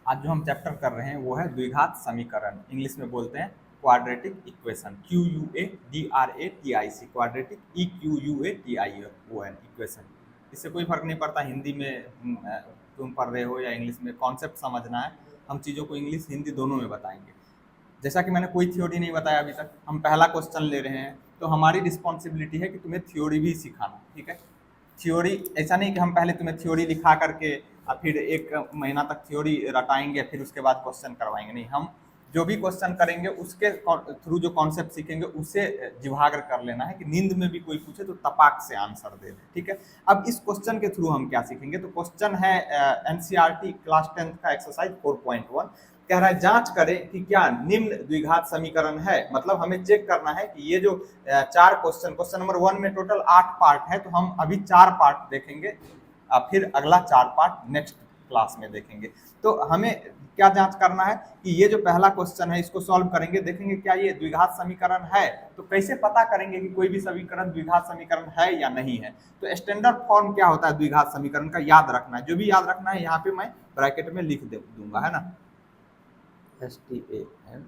आज जो हम चैप्टर कर रहे हैं वो है द्विघात समीकरण, इंग्लिश में बोलते हैं quadratic equation, QUADRATIC, quadratic EQUATION equation. इससे कोई फर्क नहीं पड़ता हिंदी में तुम पढ़ रहे हो या इंग्लिश में, कॉन्सेप्ट समझना है। हम चीज़ों को इंग्लिश हिंदी दोनों में बताएंगे। जैसा कि मैंने कोई थ्योरी नहीं बताया अभी तक, हम पहला क्वेश्चन ले रहे हैं, तो हमारी रिस्पॉन्सिबिलिटी है कि तुम्हें थ्योरी भी सिखाना, ठीक है। थ्योरी ऐसा नहीं कि हम पहले तुम्हें थ्योरी लिखा करके और फिर 1 महीना तक थ्योरी रटाएंगे, फिर उसके बाद क्वेश्चन करवाएंगे। नहीं, हम जो भी क्वेश्चन करेंगे उसके थ्रू जो कॉन्सेप्ट सीखेंगे उसे जिभागर कर लेना है कि नींद में भी कोई पूछे तो तपाक से आंसर दे दे, ठीक है। अब इस क्वेश्चन के थ्रू हम क्या सीखेंगे, तो क्वेश्चन है NCERT क्लास 10 का एक्सरसाइज 4.1, कह रहा है जांच करें कि क्या निम्न द्विघात समीकरण है। मतलब हमें चेक करना है कि ये जो 4 क्वेश्चन नंबर 1 में टोटल 8 पार्ट है, तो हम अभी 4 पार्ट देखेंगे, फिर अगला 4 पार्ट नेक्स्ट क्लास में देखेंगे। तो हमें क्या जांच करना है कि ये जो पहला क्वेश्चन है इसको सॉल्व करेंगे, देखेंगे क्या ये द्विघात समीकरण है। तो कैसे पता करेंगे कि कोई भी समीकरण द्विघात समीकरण है या नहीं है। तो स्टैंडर्ड फॉर्म क्या होता है द्विघात समीकरण का, याद रखना है। जो भी याद रखना है यहाँ पे मैं ब्रैकेट में लिख दूंगा, है ना, STANDARD,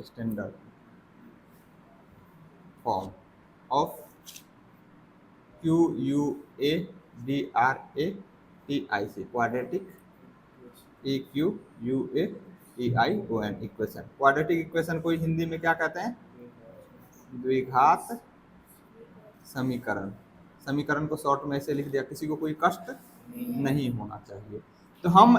standard form of QUADRATIC, quadratic EQUATION equation. Quadratic equation को हिंदी में क्या कहते हैं, द्विघात समीकरण। समीकरण को शॉर्ट में ऐसे लिख दिया, किसी को कोई कष्ट नहीं होना चाहिए। तो हम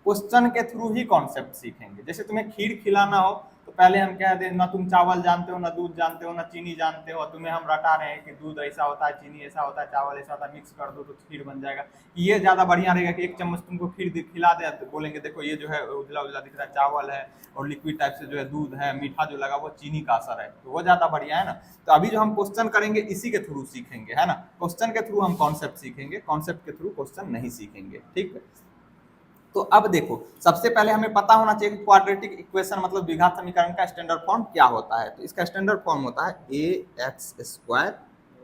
क्वेश्चन के थ्रू ही कॉन्सेप्ट सीखेंगे। जैसे तुम्हें खीर खिलाना हो तो पहले हम कह दें ना तुम चावल जानते हो, ना दूध जानते हो, ना चीनी जानते हो, तुम्हें हम रटा रहे हैं कि दूध ऐसा होता है, चीनी ऐसा होता है, चावल ऐसा होता है, मिक्स कर दो तो खीर बन जाएगा। ये ज़्यादा बढ़िया रहेगा कि 1 चम्मच तुमको खीर खिला दे तो बोलेंगे देखो ये जो है उजला उजला दिख रहा है चावल है, और लिक्विड टाइप से जो है दूध है, मीठा जो लगा वो चीनी का असर है, तो वो ज़्यादा बढ़िया है ना। तो अभी जो हम क्वेश्चन करेंगे इसी के थ्रू सीखेंगे, है ना। क्वेश्चन के थ्रू हम कॉन्सेप्ट सीखेंगे, कॉन्सेप्ट के थ्रू क्वेश्चन नहीं सीखेंगे, ठीक है। तो अब देखो, सबसे पहले हमें पता होना चाहिए कि क्वाड्रेटिक इक्वेशन मतलब द्विघात समीकरण का स्टैंडर्ड फॉर्म क्या होता है। तो इसका स्टैंडर्ड फॉर्म होता है AX²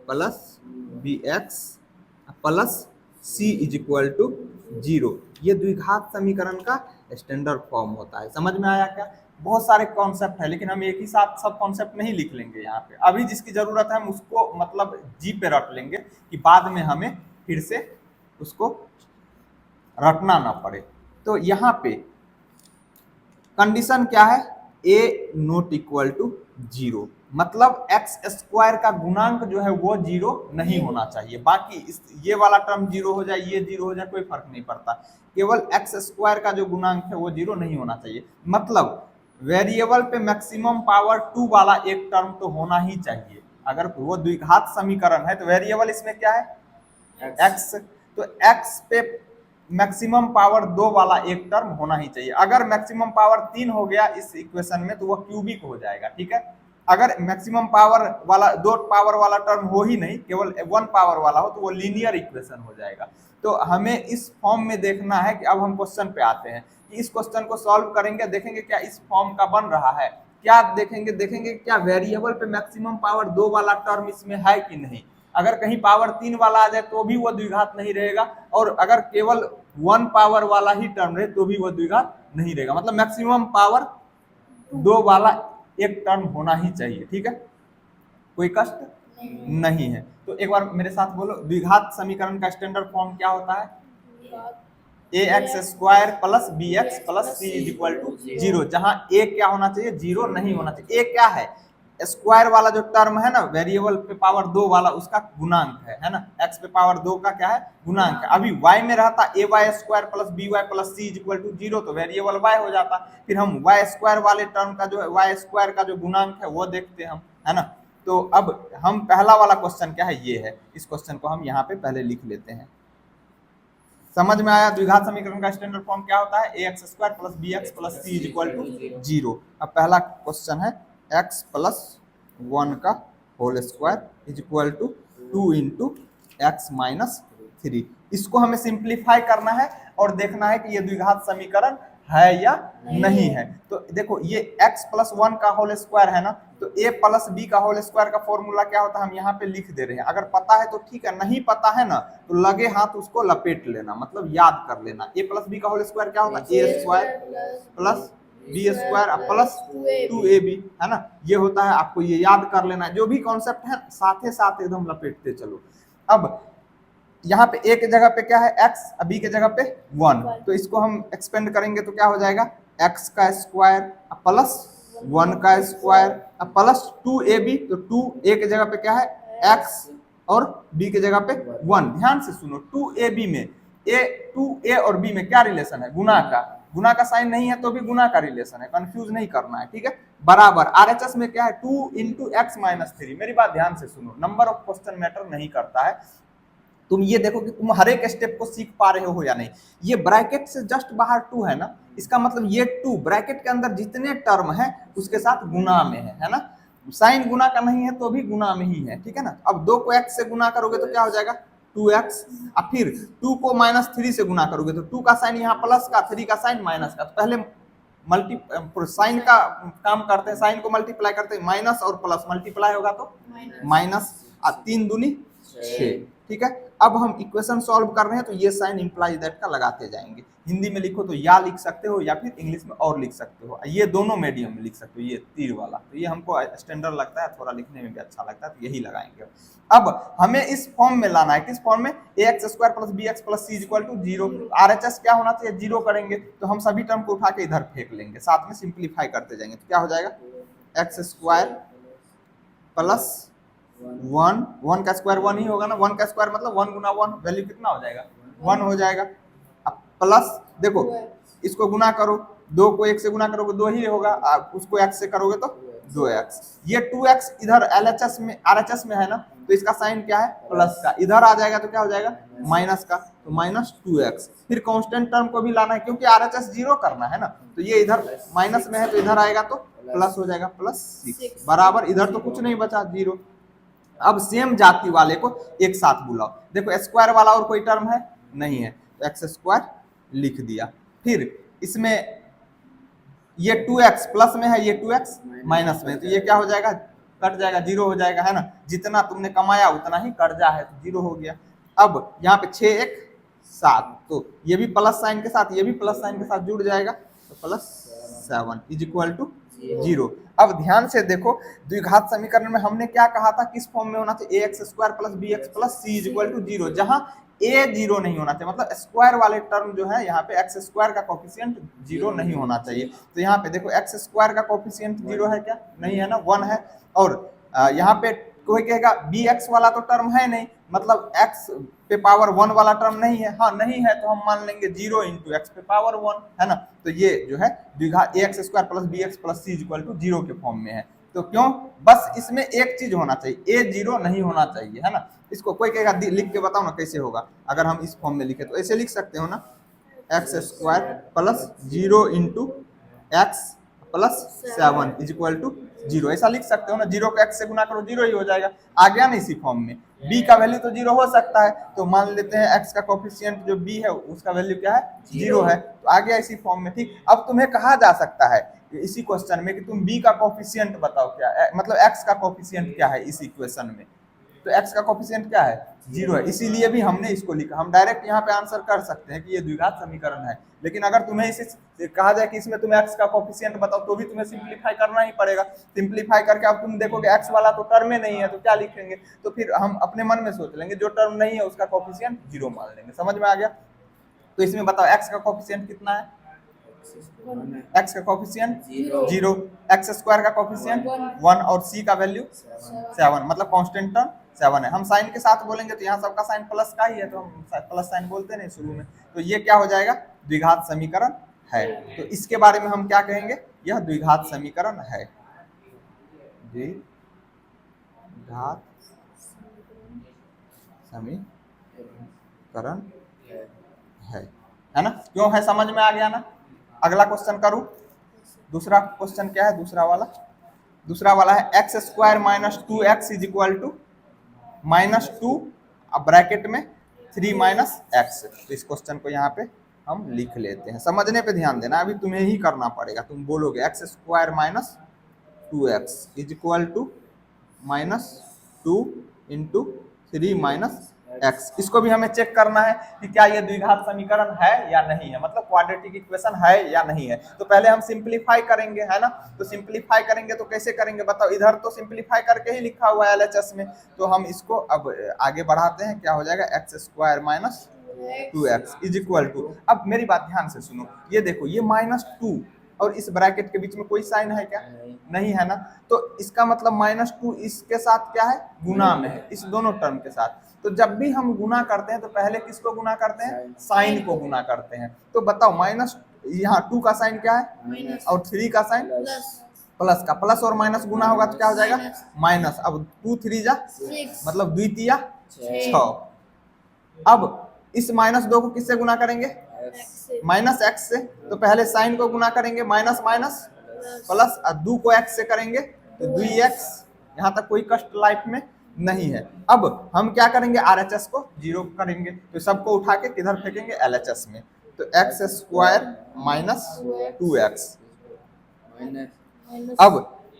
plus BX plus C is equal to 0। ये द्विघात समीकरण का स्टैंडर्ड फॉर्म होता है। समझ में आया क्या। बहुत सारे कॉन्सेप्ट है, लेकिन हम एक ही साथ सब कॉन्सेप्ट नहीं लिख लेंगे यहाँ पे। अभी जिसकी जरूरत है हम उसको मतलब जी पे रट लेंगे कि बाद में हमें फिर से उसको रटना ना पड़े। तो यहाँ पे कंडीशन क्या है, A नॉट इक्वल टू 0, मतलब x² का गुणांक जो है वो 0 नहीं होना चाहिए। बाकी ये वाला टर्म 0 हो जाए, ये 0 हो जाए, कोई फर्क नहीं पड़ता, केवल x² का जो गुणांक है वो 0 नहीं होना चाहिए। मतलब वेरिएबल पे मैक्सिमम पावर 2 वाला एक टर्म तो होना ही चाहिए। अगर वो द्विघात समीकरण है तो वेरिएबल इसमें क्या है, x, तो x पे मैक्सिमम पावर 2 वाला एक टर्म होना ही चाहिए। अगर मैक्सिमम पावर 3 हो गया इस इक्वेशन में तो वो क्यूबिक हो जाएगा, ठीक है। अगर मैक्सिमम पावर वाला 2 पावर वाला टर्म हो ही नहीं, केवल 1 पावर वाला हो, तो वो लीनियर इक्वेशन हो जाएगा। तो हमें इस फॉर्म में देखना है कि अब हम क्वेश्चन पे आते हैं कि इस क्वेश्चन को सॉल्व करेंगे, देखेंगे क्या इस फॉर्म का बन रहा है, क्या देखेंगे क्या वेरिएबल पे मैक्सिमम पावर 2 वाला टर्म इसमें है कि नहीं। अगर कहीं पावर 3 वाला आ जाए तो भी वो द्विघात नहीं रहेगा, और अगर केवल 1 पावर वाला ही टर्म रहे तो भी वो द्विघात नहीं रहेगा। मतलब मैक्सिमम पावर 2 वाला एक टर्म होना ही चाहिए, ठीक है, कोई कष्ट नहीं है। तो एक बार मेरे साथ बोलो, द्विघात समीकरण का स्टैंडर्ड फॉर्म क्या होता है, AX² plus BX plus C is equal to 0, जहां A क्या होना चाहिए, 0 नहीं होना चाहिए। A क्या है, स्क्वायर वाला जो टर्म है ना, वेरिएबल पे पावर 2 वाला, उसका गुणांक है ना। x पे पावर 2 का क्या है, गुणांक है। अभी y में रहता AY² plus BY plus C is equal to 0, तो वेरिएबल y हो जाता। फिर हम y² वाले टर्म का जो है y² का जो गुणांक है वो देखते हम, है ना। तो अब हम पहला वाला क्वेश्चन क्या है, ये है। इस क्वेश्चन को हम यहाँ पे पहले लिख लेते हैं। समझ में आया द्विघात समीकरण का स्टैंडर्ड फॉर्म क्या होता है, AX² plus BX plus C is equal to 0। अब पहला क्वेश्चन है x प्लस 1 का whole square is equal to 2 into x minus 3। इसको हमें सिंप्लीफाई करना है और देखना है कि ये द्विघात समीकरण है या नहीं है। तो देखो ये x प्लस 1 का होल स्क्वायर है ना, तो a प्लस b का होल स्क्वायर का फॉर्मूला क्या होता है हम यहाँ पे लिख दे रहे हैं। अगर पता है तो ठीक है, नहीं पता है ना तो लगे हाथ उसको लपेट लेना, मतलब याद कर लेना। a प्लस b का होल स्क्वायर क्या होता है, a square plus b square plus 2ab, है ना, ये होता है। आपको ये याद कर लेना है, जो भी कॉन्सेप्ट है साथ साथ एकदम लपेटते चलो। अब यहाँ पे a के जगह पे क्या है x, b के जगह पे 1, तो इसको हम एक्सपेंड करेंगे तो क्या हो जाएगा x का स्क्वायर प्लस 1 का स्क्वायर प्लस 2ab, तो 2a के जगह पे क्या है x और b के जगह पे 1। ध्यान से सुनो, 2ab में a और b में क्या रिलेशन है, गुना का। गुना का साइन नहीं है तो भी गुना का रिलेशन है, कंफ्यूज नहीं करना है, ठीक है। बराबर आरएचएस में क्या है 2 इंटू एक्स माइनस 3। मेरी बात ध्यान से सुनो, नंबर ऑफ क्वेश्चन मैटर नहीं करता है। तुम ये देखो कि तुम हर एक स्टेप को सीख पा रहे हो या नहीं। ये ब्रैकेट से जस्ट बाहर 2 है ना, इसका मतलब ये 2 ब्रैकेट के अंदर जितने टर्म है उसके साथ गुना में है ना। साइन गुना का नहीं है तो भी गुना में ही है, ठीक है ना। अब 2 को x से गुना करोगे तो क्या हो जाएगा 2x, अब फिर 2 को -3 से गुना करोगे तो 2 का साइन यहाँ प्लस का, 3 का साइन माइनस का। तो पहले साइन का काम करते हैं, साइन को मल्टीप्लाई करते हैं, माइनस और प्लस मल्टीप्लाई होगा तो माइनस, 3 दूनी 6, ठीक है। अब हम इक्वेशन सॉल्व कर रहे हैं तो ये साइन इंप्लाई दैट का लगाते जाएंगे। हिंदी में लिखो तो या लिख सकते हो या फिर इंग्लिश में और लिख सकते हो, ये दोनों मीडियम में लिख सकते हो, ये तीर वाला। तो ये हमको स्टैंडर्ड लगता है, थोड़ा लिखने में भी अच्छा लगता है, तो यही लगाएंगे। अब हमें इस फॉर्म में लाना है, किस फॉर्म में, ax square plus bx plus c equal to 0। RHS क्या होना चाहिए 0 करेंगे तो हम सभी टर्म को उठा के इधर फेंक लेंगे, साथ में सिंप्लीफाई करते जाएंगे तो क्या हो जाएगा x स्क्वायर प्लस 1 का स्क्वायर 1 ही होगा ना, 1 का स्क्वायर मतलब 1 गुना 1, वैल्यू कितना हो जाएगा 1 हो जाएगा। अब प्लस देखो इसको गुना करो, 2 को 1 से गुना करोगे 2 ही होगा, उसको x से करोगे तो 2x। ये 2x इधर LHS में RHS में है ना, तो इसका साइन क्या है प्लस का, इधर आ जाएगा तो क्या हो जाएगा माइनस का, तो माइनस 2x। फिर कांस्टेंट टर्म को भी लाना है क्योंकि RHS 0 करना है ना, तो ये इधर माइनस में है तो इधर आएगा तो प्लस हो जाएगा, प्लस 6 बराबर, इधर तो कुछ नहीं बचा 0। अब सेम जाति वाले को एक साथ बुलाओ, देखो स्क्वायर वाला और कोई टर्म है नहीं है तो एक्स स्क्वायर लिख दिया। फिर इसमें ये 2x प्लस में है, ये 2x माइनस में, तो ये क्या हो जाएगा कट जाएगा, 0 हो जाएगा, है ना। जितना तुमने कमाया उतना ही कर्जा है तो 0 हो गया। अब यहाँ पे 6 1 7, तो ये भी प्लस साइन के साथ ये भी प्लस साइन के साथ जुड़ जाएगा, तो प्लस 7 इज इक्वल टू 0। अब ध्यान से देखो, द्विघात समीकरण में हमने क्या कहा था, किस फॉर्म में होना चाहिए, ax square plus bx plus c is equal to 0, जहां a 0 नहीं होना चाहिए, मतलब स्क्वायर वाले टर्म जो है यहाँ पे x स्क्वायर का कोफिशिएंट 0 नहीं होना चाहिए। तो यहाँ पे देखो x स्क्वायर का कोफिशिएंट 0 है क्या, नहीं है ना, 1 है। और यहाँ पे कोई कहेगा bx वाला तो टर्म है नहीं, मतलब x पे पावर 1 वाला टर्म नहीं है, हाँ नहीं है तो हम मान लेंगे 0 इंटू एक्स पे पावर 1, है ना। तो ये जो है द्विघात ax square plus bx plus c equal to 0 के फॉर्म में है। तो क्यों, बस इसमें एक चीज होना चाहिए, a 0 नहीं होना चाहिए, है ना। इसको कोई कहेगा लिख के बताओ ना कैसे होगा, अगर हम इस फॉर्म में लिखे तो ऐसे लिख सकते हो ना, x square plus 0 into x plus 7 is equal to 0, ऐसा लिख सकते हो ना। 0 को x से गुना करो 0 ही हो जाएगा, आ गया ना इसी फॉर्म में। b का वैल्यू तो 0 हो सकता है, तो मान लेते हैं x का कोफिशिएंट जो b है उसका वैल्यू क्या है 0 है, तो आ गया इसी फॉर्म में, ठीक। अब तुम्हें कहा जा सकता है इसी क्वेश्चन में कि तुम b का कोफिशिएंट बताओ क्या, मतलब x का कोफिशिएंट क्या है इस इक्वेशन में, तो x का कोफिशिएंट क्या है 0 है, इसीलिए भी हमने इसको लिखा। हम डायरेक्ट यहाँ पे आंसर कर सकते हैं कि ये द्विघात समीकरण है, लेकिन अगर तुम्हें इसे कहा जाए कि इसमें तुम्हें x का कोफिशिएंट बताओ तो भी तुम्हें सिंप्लीफाई करना ही पड़ेगा। सिंप्लीफाई करके अब तुम देखोगे x वाला तो टर्म में नहीं है तो क्या लिखेंगे, तो फिर हम अपने मन में सोच लेंगे जो टर्म नहीं है उसका कोफिशिएंट 0 मान लेंगे। समझ में आ गया। तो इसमें बताओ x का कोफिशिएंट कितना है, x का कोफिशिएंट 0, x स्क्वायर का कोफिशिएंट 1 और c का वैल्यू 7, मतलब कांस्टेंट टर्म 7 है। हम साइन के साथ बोलेंगे तो यहाँ सबका साइन प्लस का ही है, तो हम प्लस साइन बोलते नहीं शुरू में, तो ये क्या हो जाएगा द्विघात समीकरण है। तो इसके बारे में हम क्या कहेंगे, यह द्विघात समीकरण है, द्विघात समीकरण है ना। क्यों है समझ में आ गया ना। अगला क्वेश्चन करूं, दूसरा क्वेश्चन क्या है, दूसरा वाला है x square minus 2x is equal to -2, अब ब्रैकेट में 3 माइनस एक्स। तो इस क्वेश्चन को यहाँ पे हम लिख लेते हैं। समझने पे ध्यान देना, अभी तुम्हें ही करना पड़ेगा। तुम बोलोगे x square minus 2x is equal to -2 into 3 minus x. इसको भी हमें चेक करना है कि क्या ये द्विघात समीकरण है या नहीं है, मतलब क्वाड्रेटिक इक्वेशन है या नहीं है। तो पहले हम सिंप्लीफाई करेंगे, है ना। तो सिंप्लीफाई करेंगे तो कैसे करेंगे बताओ, इधर तो सिंप्लीफाई करके ही लिखा हुआ है LHS में, तो हम इसको अब आगे बढ़ाते हैं। क्या हो जाएगा, x square minus 2x is equal to, अब मेरी बात ध्यान से सुनो, ये देखो ये -2 और इस ब्रैकेट के बीच में कोई साइन है क्या, नहीं है ना। तो इसका मतलब -2 इसके साथ क्या है, गुना में है, इस दोनों टर्म के साथ। तो जब भी हम गुना करते हैं तो पहले किसको गुना करते हैं, साइन को गुना करते हैं। तो बताओ माइनस, यहाँ 2 का साइन क्या है और 3 का साइन प्लस का, प्लस और माइनस गुना होगा तो क्या हो जाएगा माइनस। अब 2 3 जा मतलब द्वितीया 6। अब इस -2 को किससे गुना करेंगे, -x से। तो पहले साइन को गुना करेंगे, माइनस माइनस प्लस, और 2 को x से करेंगे तो 2x। यहाँ तक कोई कष्ट लाइफ में नहीं है। अब हम क्या करेंगे, RHS को 0 करेंगे, तो सबको उठा के किधर फेंकेंगे, LHS में। तो एक्स स्क्वायर माइनस 2x। अब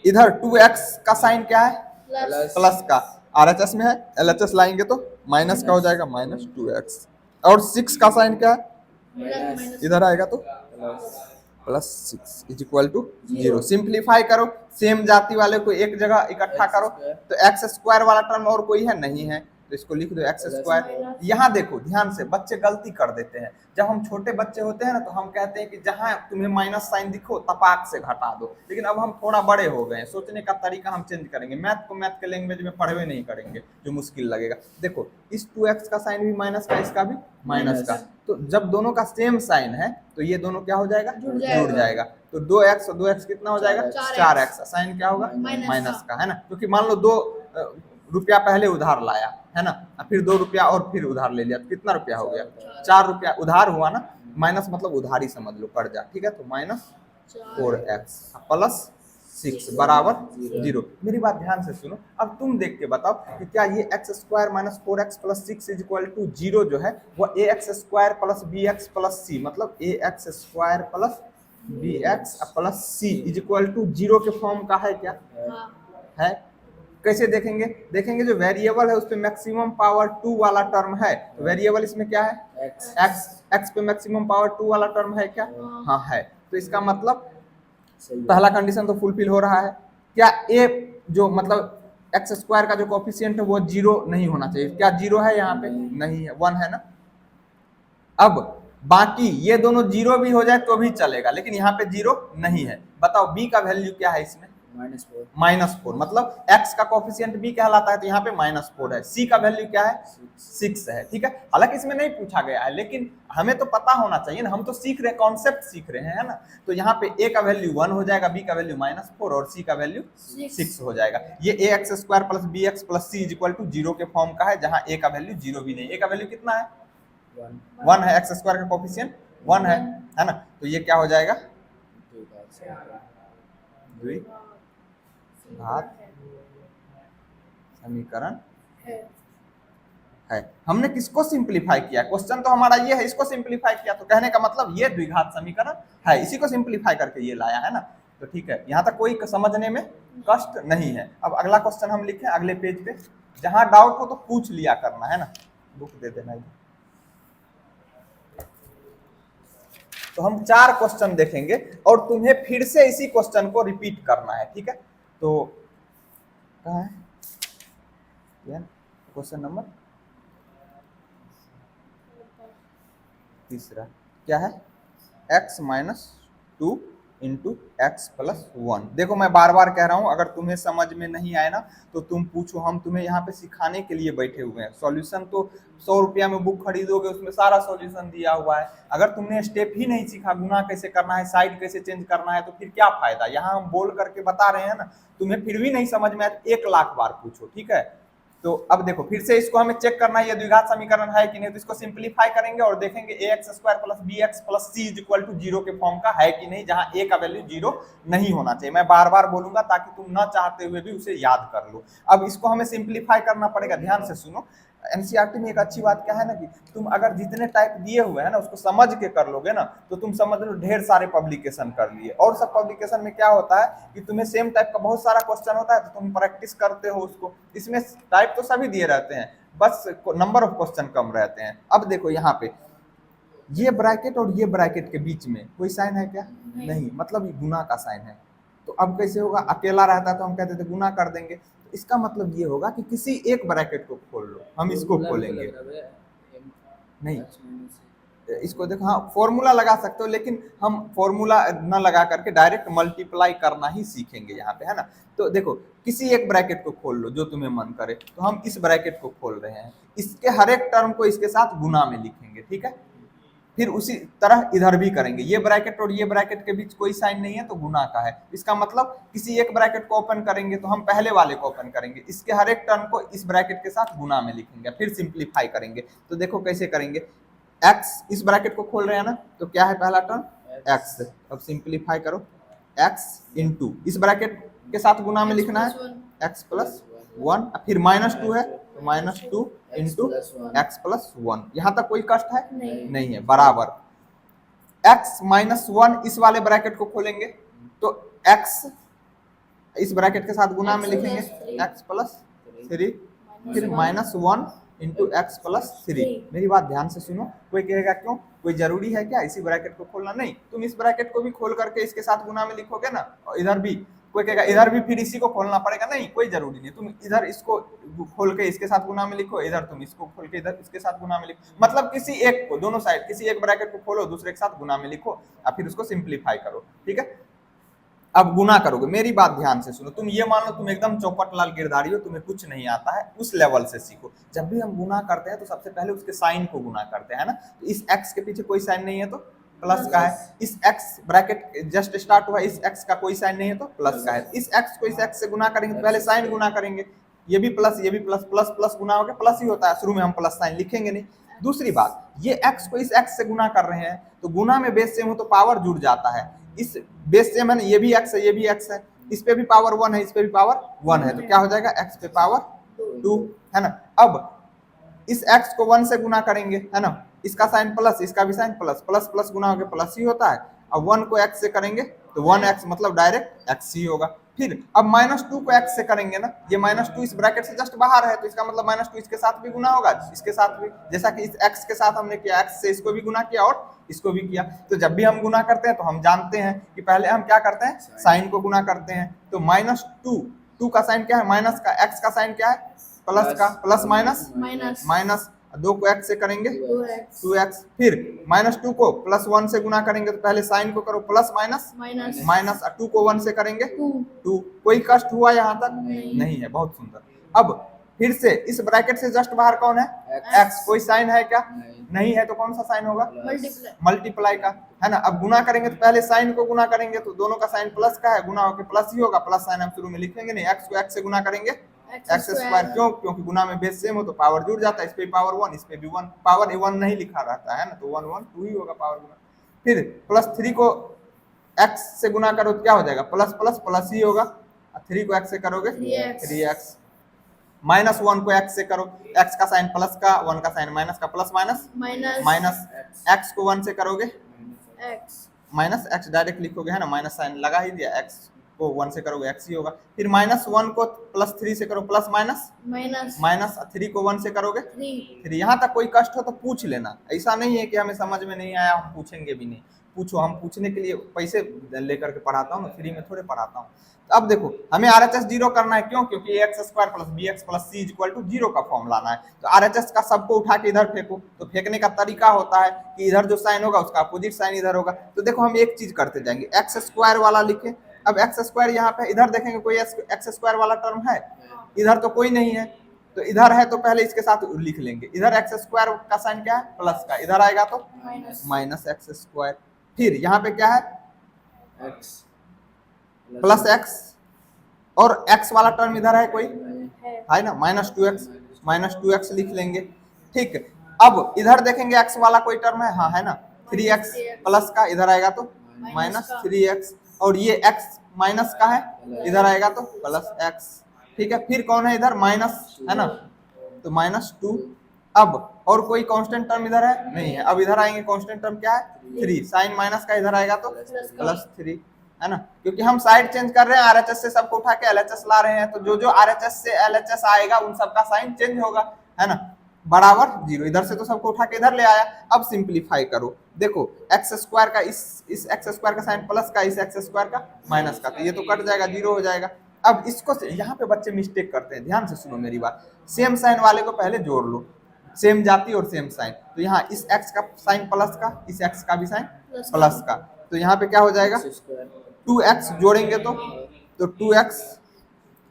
इधर 2x का साइन क्या है, प्लस का, RHS में है, LHS लाएंगे तो माइनस का हो जाएगा -2x। और 6 का साइन क्या है, इधर आएगा तो +6 इज इक्वल टू 0। सिंप्लीफाई करो, सेम जाति वाले को एक जगह इकट्ठा करो, तो एक्स स्क्वायर वाला टर्म और कोई है, नहीं है, तो इसको लिख दो एक्स स्क्वायर। यहाँ देखो ध्यान से, बच्चे गलती कर देते हैं। जब हम छोटे बच्चे होते हैं ना तो हम कहते हैं कि जहां तुम्हें माइनस साइन दिखो तपाक से घटा दो। लेकिन अब हम थोड़ा बड़े हो गए हैं, सोचने का तरीका हम चेंज करेंगे। मैथ को मैथ के लैंग्वेज में पढ़वे नहीं करेंगे जो मुश्किल लगेगा। देखो इस 2x का साइन भी माइनस का, इसका भी माइनस का, तो जब दोनों का सेम साइन है तो ये दोनों क्या हो जाएगा, जुड़ जाएगा। तो 2x और 2x कितना हो जाएगा, 4x। साइन क्या होगा, माइनस का, है ना। क्योंकि मान लो 2 रुपया पहले उधार लाया, है ना, फिर 2 रुपया और फिर उधार ले लिया, तो कितना रुपया हो गया, 4 रुपया उधार हुआ ना। माइनस मतलब उधारी समझ लो, कर्जा, ठीक है। तो -4x प्लस 6 बराबर 0। मेरी बात ध्यान से सुनो, अब तुम देख के बताओ कि क्या ये x square -4x plus 6 is equal to 0 जो है वो ax square plus bx plus c, मतलब ax square plus bx plus c is equal to 0 के फॉर्म का है क्या, है। कैसे देखेंगे, देखेंगे जो वेरिएबल है उस पे मैक्सिमम पावर 2 वाला टर्म है, तो वेरिएबल इसमें क्या है, x पे मैक्सिमम पावर 2 वाला टर्म है क्या, हाँ है। तो इसका मतलब पहला कंडीशन तो फुलफिल हो रहा है। क्या a जो मतलब एक्स स्क्वायर का जो कोफिशिएंट है वो 0 नहीं होना चाहिए, क्या 0 है, यहाँ पे नहीं है, 1 है ना। अब बाकी ये दोनों 0 भी हो जाए तो भी चलेगा, लेकिन यहाँ पे 0 नहीं है। बताओ b का वैल्यू क्या है इसमें, -4, मतलब x का कोफिशिएंट b कहलाता है, तो यहाँ पे -4 है। c का वैल्यू क्या है, 6 है, ठीक है। हालांकि इसमें नहीं पूछा गया है, लेकिन हमें तो पता होना चाहिए ना, हम तो सीख रहे हैं, कॉन्सेप्ट सीख रहे हैं, है ना। तो यहाँ पे a का वैल्यू 1 हो जाएगा, b का वैल्यू -4 और c का वैल्यू 6 हो जाएगा। ये ax square plus bx plus c is equal to 0 के फॉर्म का है, जहाँ a का वैल्यू 0 भी नहीं। a का वैल्यू कितना है, 1 है, एक्स स्क्वायर का कोफिशिएंट 1 है ना। तो ये क्या हो जाएगा, द्विघात समीकरण है। हमने किसको सिंप्लीफाई किया, क्वेश्चन तो हमारा ये है, इसको सिंप्लीफाई किया, तो कहने का मतलब ये द्विघात समीकरण है, इसी को सिंप्लीफाई करके ये लाया है ना। तो ठीक है, यहाँ तक कोई समझने में कष्ट नहीं है। अब अगला क्वेश्चन हम लिखें अगले पेज पे, जहां डाउट हो तो पूछ लिया करना, है ना। बुक दे देना। तो हम 4 क्वेश्चन देखेंगे और तुम्हें फिर से इसी क्वेश्चन को रिपीट करना है, ठीक है। तो कहाँ है क्वेश्चन नंबर 3, क्या है, x - 2 इंटू एक्स प्लस 1। देखो मैं बार बार कह रहा हूं, अगर तुम्हें समझ में नहीं आए ना तो तुम पूछो, हम तुम्हें यहाँ पे सिखाने के लिए बैठे हुए हैं। सॉल्यूशन तो 100 रुपया में बुक खरीदोगे, उसमें सारा सॉल्यूशन दिया हुआ है। अगर तुमने स्टेप ही नहीं सीखा, गुना कैसे करना है, साइड कैसे चेंज करना है, तो फिर क्या फायदा। यहाँ हम बोल करके बता रहे हैं ना, तुम्हें फिर भी नहीं समझ में आए 1 लाख बार पूछो, ठीक है। तो अब देखो फिर से इसको हमें चेक करना है ये द्विघात समीकरण है कि नहीं। तो इसको सिंप्लीफाई करेंगे और देखेंगे ax square plus bx plus c is equal to 0 के फॉर्म का है कि नहीं, जहां a का वैल्यू 0 नहीं होना चाहिए। मैं बार बार बोलूंगा ताकि तुम ना चाहते हुए भी उसे याद कर लो। अब इसको हमें सिंप्लीफाई करना पड़ेगा, ध्यान से सुनो। एनसीईआरटी में एक अच्छी बात क्या है ना कि तुम अगर जितने टाइप दिए हुए हैं ना उसको समझ के कर लोगे ना तो तुम समझ लो ढेर सारे पब्लिकेशन कर लिए। और सब पब्लिकेशन में क्या होता है कि तुम्हें सेम टाइप का बहुत सारा क्वेश्चन होता है तो तुम प्रैक्टिस करते हो उसको। इसमें टाइप तो सभी दिए रहते हैं, बस नंबर ऑफ क्वेश्चन कम रहते हैं। अब देखो यहाँ पे ये ब्रैकेट और ये ब्रैकेट के बीच में कोई साइन है क्या? नहीं, मतलब ये गुना का साइन है। तो अब कैसे होगा? अकेला रहता तो हम कहते थे गुना कर देंगे। तो इसका मतलब ये होगा कि किसी एक ब्रैकेट को खोल लो, हम इसको खोलेंगे नहीं, इसको देखो, हाँ फॉर्मूला लगा सकते हो लेकिन हम फॉर्मूला न लगा करके डायरेक्ट मल्टीप्लाई करना ही सीखेंगे यहाँ पे, है ना। तो देखो किसी एक ब्रैकेट को खोल लो जो तुम्हें मन करे, तो हम इस ब्रैकेट को खोल रहे हैं, इसके हर एक टर्म को इसके साथ गुना में लिखेंगे, ठीक है। फिर उसी तरह इधर भी करेंगे, ये ब्रैकेट और ये ब्रैकेट के बीच कोई साइन नहीं है तो गुना का है। इसका मतलब किसी एक ब्रैकेट को ओपन करेंगे तो हम पहले वाले को ओपन करेंगे, इसके हर एक टर्म को इस ब्रैकेट के साथ गुना में लिखेंगे, फिर सिंप्लीफाई करेंगे। तो देखो कैसे करेंगे, x इस ब्रैकेट को खोल रहे हैं ना, तो क्या है पहला टर्म x। अब सिंप्लीफाई करो, x इंटू इस ब्रैकेट के साथ गुना में लिखना है x प्लस 1, फिर -2 है तो -2 इंटू एक्स प्लस 1। यहां तक कोई कष्ट है? नहीं है। बराबर x माइनस 1 इस वाले ब्रैकेट को खोलेंगे तो x इस ब्रैकेट के साथ गुना में लिखेंगे x प्लस 3, फिर -1 इंटू एक्स प्लस 3। मेरी बात ध्यान से सुनो। कोई कहेगा क्यों, कोई जरूरी है क्या इसी ब्रैकेट को खोलना? नहीं, तुम इस ब्रैकेट को भी खोल करके इसके साथ गुना में लिखोगे ना, और इधर भी कोई कहेगा इधर भी फिर इसी को खोलना पड़ेगा, नहीं कोई जरूरी नहीं। तुम इधर इसको खोल के इसके साथ गुना में लिखो, इधर तुम इसको खोल के इधर इसके साथ गुना में लिखो, मतलब किसी एक को, दोनों साइड किसी एक ब्रैकेट को खोलो, दूसरे के साथ गुना में लिखो और फिर उसको सिंप्लीफाई करो, ठीक है। अब गुना करोगे, मेरी बात ध्यान से सुनो। तुम ये मान लो तुम एकदम चौपट लाल गिरधारी हो, तुम्हें कुछ नहीं आता है, उस लेवल से सीखो। जब भी हम गुना करते हैं तो सबसे पहले उसके साइन को गुना करते हैं ना। तो इस x के पीछे कोई साइन नहीं है तो प्लस का है, इस x ब्रैकेट जस्ट स्टार्ट हुआ, इस x का कोई साइन नहीं है तो प्लस का है। इस x को इस x से गुना करेंगे तो पहले साइन गुना करेंगे, ये भी प्लस ये भी प्लस, प्लस प्लस गुना हो गया, प्लस ही होता है, शुरू में हम प्लस साइन लिखेंगे नहीं। दूसरी बात, ये x को इस x से गुना कर रहे हैं तो गुना में बेस सेम हो तो पावर जुड़ जाता है। इस बेस सेम है ना, ये भी x है ये भी x है, इस पे भी पावर 1 है इस पे भी पावर 1 है, तो क्या हो जाएगा x पे पावर 2, है ना। अब इस x को 1 से गुना करेंगे, है ना, इसका साइन प्लस इसका भी साइन प्लस, प्लस प्लस गुना हो गया प्लस ही होता है। अब 1 को x से करेंगे तो 1x मतलब डायरेक्ट x ही होगा। फिर अब -2 को x से करेंगे ना, ये -2 इस ब्रैकेट से जस्ट बाहर है तो इसका मतलब -2 इसके साथ भी गुना होगा, इसके साथ भी, जैसा कि इस x के साथ हमने किया, x से इसको भी गुना किया और इसको भी किया। तो जब भी हम गुना करते हैं तो हम जानते हैं कि पहले हम क्या करते हैं, साइन को गुना करते हैं। तो -2 का साइन क्या है, माइनस का, x का साइन क्या है, प्लस का, प्लस माइनस माइनस, 2 को x से करेंगे 2x, फिर -2 को +1 से गुना करेंगे तो पहले साइन को करो प्लस माइनस माइनस, 2 को 1 से करेंगे 2। कोई कष्ट हुआ यहाँ तक? नहीं है, बहुत सुंदर। अब फिर से इस ब्रैकेट से जस्ट बाहर कौन है, x। कोई साइन है क्या? नहीं है, तो कौन सा साइन होगा, मल्टीप्लाई का, है ना। अब गुना करेंगे तो पहले साइन को गुना करेंगे तो दोनों का साइन प्लस का है, गुना होकर प्लस ही होगा, प्लस साइन हम शुरू में लिखेंगे नहीं, x को x से गुना करेंगे एक्स स्क्वायर, क्यों, क्योंकि गुना में बेस सेम हो तो पावर जुड़ जाता है, इस पे पावर 1 इस पे भी 1, पावर 1 नहीं लिखा रहता है ना, तो 1 1 2 ही होगा पावर गुना। फिर +3 को x से गुना करो तो क्या हो जाएगा, प्लस प्लस प्लस ही होगा, 3 को x से करोगे 3x, -1 को x से करो, x का साइन प्लस का, 1 का साइन माइनस का, प्लस माइनस माइनस, x को 1 से करोगे माइनस x डायरेक्ट लिखोगे, है ना, माइनस साइन लगा ही दिया, x को 1 से करोगे x ही होगा। फिर -1 को +3 से करो, प्लस माइनस माइनस, 3 को 1 से करोगे 3। यहाँ तक कोई कष्ट हो तो पूछ लेना, ऐसा नहीं है कि हमें समझ में नहीं आया हम पूछेंगे भी नहीं, पूछो, हम पूछने के लिए पैसे लेकर के पढ़ाता हूँ, फ्री में थोड़े पढ़ाता हूँ। तो अब देखो हमें RHS 0 करना है, क्यों, क्योंकि x² + bx + c = 0 का फॉर्म लाना है। तो RHS का सबको उठा के इधर फेंको, तो फेंकने का तरीका होता है कि इधर जो साइन होगा उसका अपोजिट साइन इधर होगा। तो देखो हम एक चीज करते जाएंगे, x² वाला लिखे, अब x² यहाँ पे, इधर देखेंगे कोई x² वाला टर्म है, इधर तो कोई नहीं है, तो इधर है तो पहले इसके साथ लिख लेंगे, इधर x² का साइन क्या है, प्लस का, इधर आएगा तो -x²। फिर यहाँ पे क्या है, प्लस x, और x वाला टर्म इधर है कोई, है ना, -2x लिख लेंगे, ठीक। अब इधर देखेंगे x वाला कोई टर्म है, हाँ है ना, 3x प्लस का, इधर आएगा तो -3x, और ये x माइनस का है, इधर आएगा तो +x, ठीक है। फिर कौन है इधर, माइनस, है ना, तो -2। अब और कोई कांस्टेंट टर्म इधर है नहीं है, अब इधर आएंगे कांस्टेंट टर्म क्या है 3, साइन माइनस का इधर आएगा तो +3 है ना, क्योंकि हम साइड चेंज कर रहे हैं, आरएचएस से सबको उठा के एलएचएस ला रहे हैं, तो जो जो आरएचएस से एलएचएस आएगा उन सबका साइन चेंज होगा, है ना, बराबर 0। इधर से तो सबको उठा के इधर ले आया। अब सिंप्लीफाई करो, देखो एक्स स्क्वायर का इस एक्स स्क्वायर का साइन प्लस का, इस एक्स स्क्वायर का माइनस का, तो ये तो कट जाएगा, 0 हो जाएगा। अब इसको यहाँ पे बच्चे मिस्टेक करते हैं, ध्यान से सुनो मेरी बात, सेम साइन वाले को पहले जोड़ लो, सेम जाति और सेम साइन, तो यहाँ इस एक्स का साइन प्लस का, इस एक्स का भी साइन प्लस का, तो यहाँ पे क्या हो जाएगा 2x जोड़ेंगे तो 2x,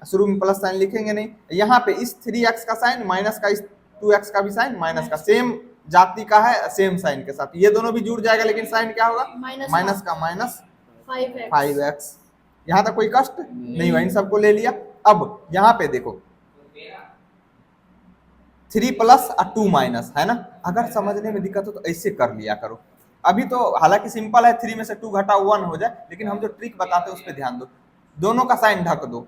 शुरू में प्लस साइन लिखेंगे नहीं, यहाँ पे इस 3x का साइन माइनस का, इस 2x का भी साइन माइनस का, सेम जाति का है सेम साइन के साथ, ये दोनों भी जुड़ जाएगा, लेकिन साइन क्या होगा माइनस का, -5x। यहाँ तक कोई कष्ट नहीं हुआ, इन सबको ले लिया। अब यहाँ पे देखो 3 प्लस और 2 माइनस, है ना, अगर समझने में दिक्कत हो तो ऐसे कर लिया करो। अभी तो हालांकि सिंपल है, 3 में से 2 घटा 1 हो जाए, लेकिन हम जो ट्रिक बताते हैं उस पर ध्यान दो, दोनों का साइन ढक दो,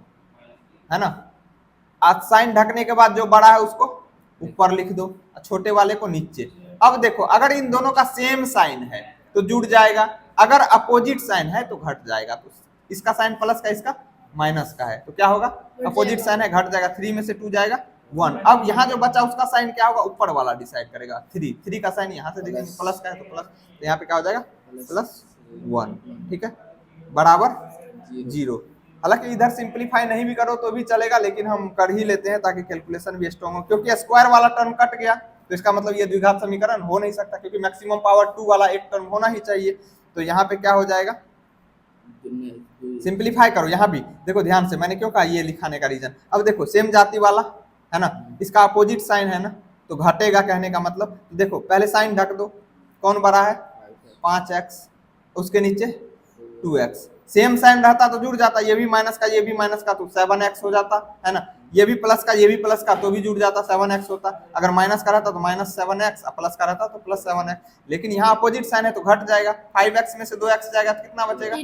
है ना, आज साइन ढकने के बाद जो बड़ा है उसको ऊपर लिख दो, छोटे वाले को नीचे। अब देखो अगर इन दोनों का सेम साइन है तो जुड़ जाएगा, अगर अपोजिट साइन है तो घट जाएगा, तो इसका साइन प्लस का, इसका माइनस का है, तो क्या होगा अपोजिट साइन है, घट जाएगा, 3 में से 2 जाएगा 1। अब यहाँ जो बचा उसका साइन क्या होगा, ऊपर वाला डिसाइड करेगा, 3 का साइन यहाँ से देखेंगे प्लस का है तो प्लस, तो यहाँ पे क्या हो जाएगा +1, ठीक है, बराबर 0। हालांकि इधर सिंपलीफाई नहीं भी करो तो भी चलेगा, लेकिन हम कर ही लेते हैं ताकि कैलकुलेशन भी स्ट्रॉन्ग हो, क्योंकि स्क्वायर वाला टर्म कट गया तो इसका मतलब ये द्विघात समीकरण हो नहीं सकता, क्योंकि मैक्सिमम पावर 2 वाला एक टर्म होना ही चाहिए। तो यहाँ पे क्या हो जाएगा, सिंपलीफाई करो, यहाँ भी देखो ध्यान से, मैंने क्यों कहा ये लिखाने का रीजन, अब देखो सेम जाति वाला है ना, इसका अपोजिट साइन है ना, तो घटेगा, कहने का मतलब देखो पहले साइन ढक दो, कौन बड़ा है 5x, उसके नीचे 2x, सेम साइन रहता तो जुड़ जाता, ये भी माइनस का ये भी माइनस का तो 7x हो जाता, है ना, ये भी प्लस का ये भी प्लस का तो भी जुड़ जाता 7x होता, अगर माइनस का रहता तो -7x, प्लस का रहता तो +7x, लेकिन यहाँ अपोजिट साइन है तो घट जाएगा, 5x में से 2x जाएगा तो कितना बचेगा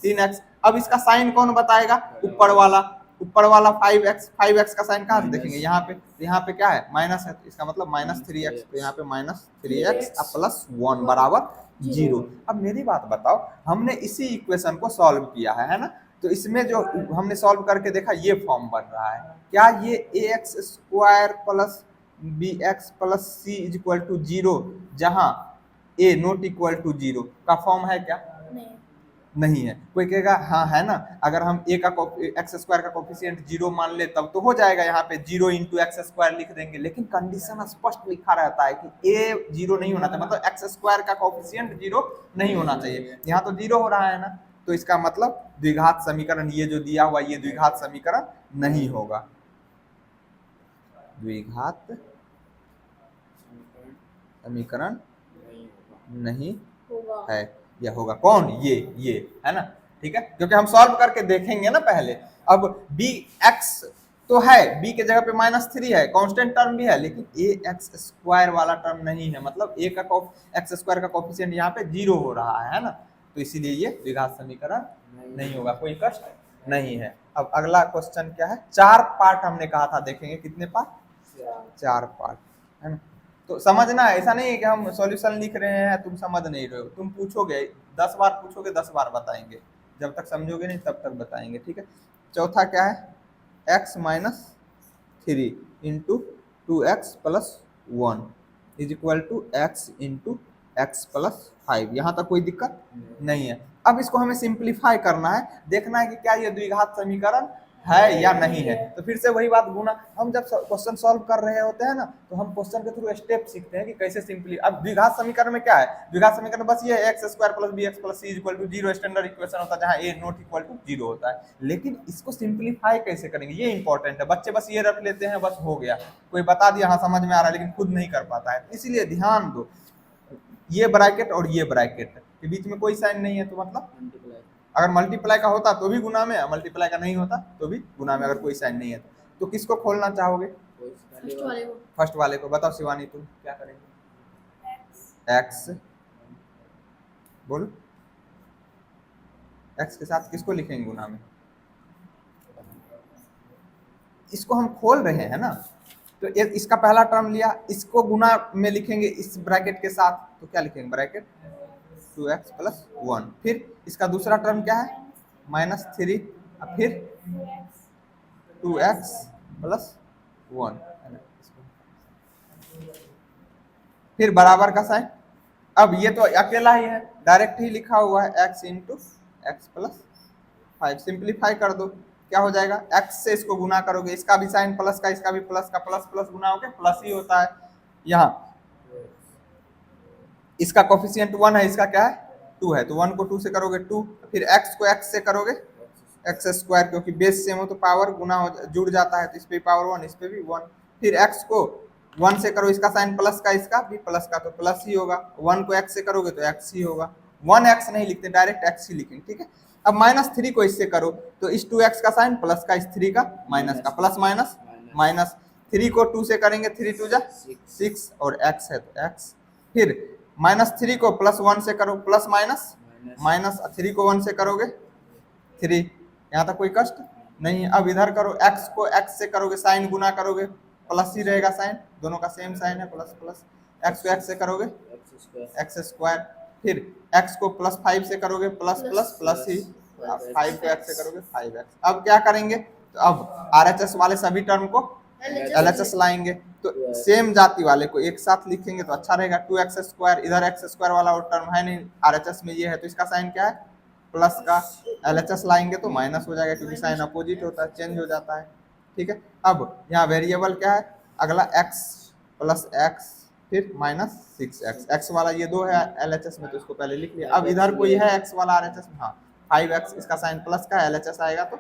3x। अब इसका साइन कौन बताएगा, ऊपर वाला 5x का साइन कहाँ से देखेंगे, यहाँ पे क्या है माइनस है, तो इसका मतलब -3x, तो यहाँ पे -3x +1 बराबर 0। अब मेरी बात बताओ, हमने इसी इक्वेशन को सॉल्व किया है ना, तो इसमें जो हमने सॉल्व करके देखा ये फॉर्म बन रहा है, क्या ये ax² + bx + c = 0 जहां a नॉट इक्वल टू 0 का फॉर्म है क्या, नहीं है। कोई कहेगा हाँ है ना, अगर हम a का x² का कोफिशिएंट 0 मान ले तब तो हो जाएगा, यहाँ पे 0 × x² लिख देंगे, लेकिन कंडीशन स्पष्ट लिखा रहता है कि a 0 नहीं होना चाहिए, मतलब x² का कोफिशिएंट 0 नहीं होना चाहिए, यहाँ तो 0 हो रहा है ना, तो इसका मतलब द्विघात समीकरण ये जो दिया हुआ ये द्विघात समीकरण नहीं होगा, द्विघात समीकरण नहीं है, यह होगा कौन, ये है ना, ठीक है, क्योंकि हम सॉल्व करके देखेंगे ना पहले। अब bx तो है, b के जगह पे -3 है, कांस्टेंट टर्म भी है, लेकिन ax² वाला टर्म नहीं है, मतलब a का x² का कोफिशिएंट यहाँ पे 0 हो रहा है ना, तो इसीलिए ये द्विघात समीकरण नहीं होगा, कोई कष्ट नहीं है। अब अगला क्वेश्चन क्या है, 4 पार्ट हमने कहा था, देखेंगे कितने पार्ट, 4 पार्ट, है ना, तो समझना है, ऐसा नहीं है कि हम सॉल्यूशन लिख रहे हैं तुम समझ नहीं रहे हो, तुम पूछोगे 10 बार पूछोगे 10 बार बताएंगे, जब तक समझोगे नहीं तब तक बताएंगे, ठीक है। चौथा क्या है, x - 3 × 2x + 1 = x × x + 5, यहाँ तक कोई दिक्कत नहीं है। अब इसको हमें सिंप्लीफाई करना है, देखना है कि क्या ये द्विघात समीकरण है या नहीं है, तो फिर से वही बात गुना, हम जब क्वेश्चन सॉल्व कर रहे होते हैं ना, तो हम क्वेश्चन के थ्रू स्टेप सीखते हैं कि कैसे सिंपली। अब द्विघात समीकरण में क्या है, द्विघात समीकरण बस ये है x² + bx + c = 0 standard equation होता है जहां a नॉट इक्वल टू 0 होता है, लेकिन इसको सिंप्लीफाई कैसे करेंगे ये इंपॉर्टेंट है। बच्चे बस ये रख लेते हैं, बस हो गया, कोई बता दिया हाँ समझ में आ रहा है, लेकिन खुद नहीं कर पाता है, इसीलिए ध्यान दो, ये ब्रैकेट और ये ब्रैकेट के बीच में कोई साइन नहीं है, तो मतलब अगर मल्टीप्लाई का होता तो भी गुना में, मल्टीप्लाई का नहीं होता तो भी गुना में, अगर कोई साइन नहीं है तो किसको खोलना चाहोगे, फर्स्ट वाले को। बताओ शिवानी तुम क्या करेंगे, एक्स बोलो, एक्स के साथ किसको लिखेंगे गुना में, इसको हम खोल रहे हैं ना, तो इसका पहला टर्म लिया, इसको गुना में लिखेंगे इस ब्रैकेट के साथ, तो क्या लिखेंगे ब्रैकेट 2x प्लस 1, फिर इसका दूसरा टर्म क्या है -3, फिर 2x प्लस 1, फिर बराबर का साइन। अब ये तो अकेला ही है, डायरेक्ट ही लिखा हुआ है x into x plus 5, simplify कर दो, क्या हो जाएगा x से इसको गुना करोगे, इसका भी साइन प्लस का, इसका भी प्लस का, प्लस प्लस गुना होके प्लस ही होता है। यहाँ इसका कोफिशिएंट 1 है, इसका क्या है 2 है, तो 1 को 2 से करोगे 2, फिर x को x से करोगे एक्स स्क्वायर, क्योंकि बेस सेम हो तो पावर गुना हो जुड़ जाता है, तो इस पे पावर 1, इस पे भी 1, फिर x को 1 से करो, इसका साइन प्लस का, इसका भी प्लस का, तो प्लस ही होगा, 1 को x से करोगे तो x ही होगा, 1x नहीं लिखते डायरेक्ट x ही लिखेंगे, ठीक है। अब -3 को इससे करो तो इस 2x का साइन प्लस का, इस 3 का माइनस का, प्लस माइनस माइनस, 3 को 2 से करेंगे 3 2 जा 6 और x है तो x, फिर -3 को प्लस 1 से करो, प्लस माइनस माइनस, 3 को 1 से करोगे 3, यहाँ तक कोई कष्ट नहीं। अब इधर करो, x को x से करोगे, साइन गुना करोगे प्लस ही रहेगा, साइन दोनों का सेम साइन है, प्लस प्लस, x को x से करोगे एक्स स्क्वायर, फिर x को प्लस 5 से करोगे प्लस प्लस प्लस ही, 5 को x से करोगे 5x। अब क्या करेंगे, तो अब RHS वाले सभी टर्म को LHS लाएंगे, तो सेम जाति वाले को एक साथ लिखेंगे तो अच्छा रहेगा, 2x स्क्वायर, इधर x स्क्वायर वाला और टर्म है नहीं, RHS में ये है, तो इसका साइन क्या है प्लस का, LHS लाएंगे तो माइनस हो जाएगा, क्योंकि साइन अपोजिट होता है, चेंज हो जाता है, ठीक है। अब यहाँ वेरिएबल क्या है अगला x प्लस x, फिर -6x, x वाला ये 2 है LHS में, तो इसको पहले लिख लिया। अब इधर कोई है x वाला RHS में, हाँ 5x, इसका साइन प्लस का, LHS आएगा तो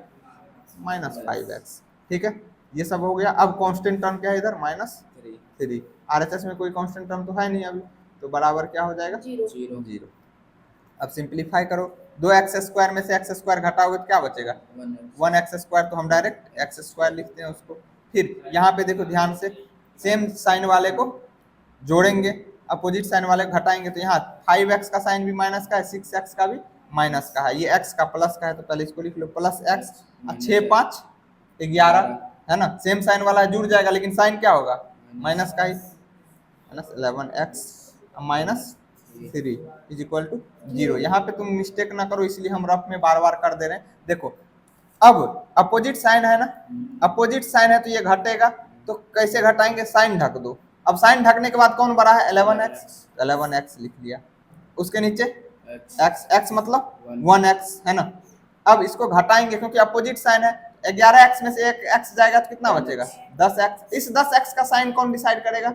-5x, ठीक है, ये सब हो गया। अब कांस्टेंट टर्म क्या है इधर -3, RHS में कोई कांस्टेंट टर्म तो है नहीं अभी, तो बराबर क्या हो जाएगा 0। अब सिंप्लीफाई करो, 2x स्क्वायर में से x स्क्वायर घटाओगे तो क्या बचेगा 1x स्क्वायर, तो हम डायरेक्ट x स्क्वायर लिखते हैं उसको। फिर यहाँ पे देखो ध्यान से, सेम साइन वाले को जोड़ेंगे, अपोजिट साइन वाले को घटाएंगे, तो यहाँ 5x का साइन भी माइनस का है, 6x का भी माइनस का है, ये x का प्लस का है, तो पहले इसको लिख लो प्लस x, 6 5 11 है ना, सेम साइन वाला जुड़ जाएगा, लेकिन साइन क्या होगा माइनस का ही, -11x -3 इज इक्वल टू 0। यहाँ पे तुम मिस्टेक ना करो, इसलिए हम रफ में बार बार कर दे रहे हैं। देखो अब अपोजिट साइन है ना, अपोजिट साइन है तो ये घटेगा, तो कैसे घटाएंगे, साइन ढक दो। अब साइन ढकने के बाद कौन बड़ा है 11x लिख लिया, उसके नीचे x मतलब 1x है ना। अब इसको घटाएंगे क्योंकि अपोजिट साइन है, 11x में से एक x जाएगा तो कितना बचेगा 10x। इस 10x का साइन कौन डिसाइड करेगा,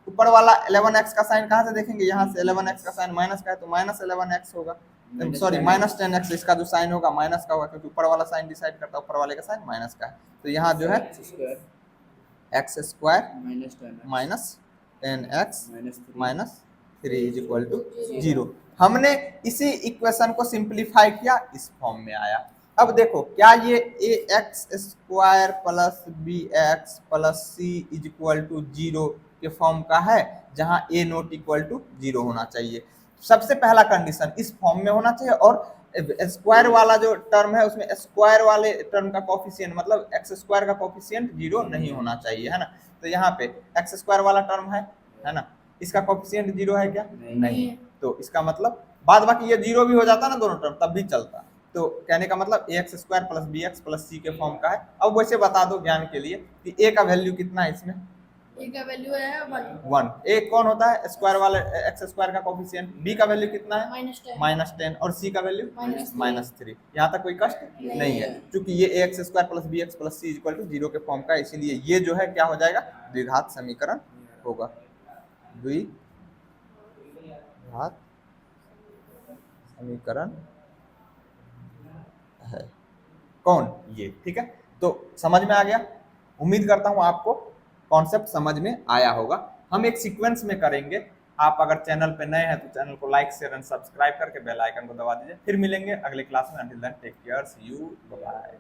ऊपर वाला 11x का साइन कहाँ से देखेंगे, यहाँ से 11x का साइन माइनस का है तो -11x होगा, सॉरी -10x, इसका जो साइन होगा माइनस का होगा, क्योंकि ऊपर वाला साइन डिसाइड करता है, ऊपर वाले का साइन माइनस का है। तो यहाँ जो है x square -10x -3 is equal to 0। हमने इसी इक्वेशन को सिंप्लीफाई किया, इस फॉर्म में आया। अब देखो क्या ये ax square plus bx plus c is equal to 0 के फॉर्म का है, जहां a नॉट इक्वल टू 0 होना चाहिए। सबसे पहला कंडीशन इस फॉर्म में होना चाहिए, और स्क्वायर वाला जो टर्म है उसमें स्क्वायर वाले टर्म का कोफिशिएंट मतलब एक्स स्क्वायर का कोफिशिएंट 0 नहीं होना चाहिए, है ना। तो यहाँ पे एक्स स्क्वायर वाला टर्म है ना, इसका कोफिशिएंट 0 है क्या, नहीं, तो इसका मतलब बाद बाकी ये 0 भी हो जाता ना दोनों टर्म तब भी चलता। तो कहने का मतलब ax square plus bx plus c के फॉर्म का है। अब वैसे बता दो ज्ञान के लिए कि a का वैल्यू कितना है इसमें, a का वैल्यू है 1। a कौन होता है स्क्वायर वाले एक्स स्क्वायर का कोफिशिएंट, b का वैल्यू कितना है -10 और c का वैल्यू -3। यहाँ तक कोई कष्ट नहीं है, क्योंकि ये ax square plus bx plus c equal to 0 के फॉर्म का है, इसीलिए ये जो है क्या हो जाएगा द्विघात समीकरण होगा, द्विघात समीकरण है कौन ये, ठीक है। तो समझ में आ गया, उम्मीद करता हूं आपको कॉन्सेप्ट समझ में आया होगा। हम एक सीक्वेंस में करेंगे, आप अगर चैनल पे नए हैं तो चैनल को लाइक शेयर एंड सब्सक्राइब करके बेल आइकन को दबा दीजिए। फिर मिलेंगे अगले क्लास में, until then take care, see you, bye.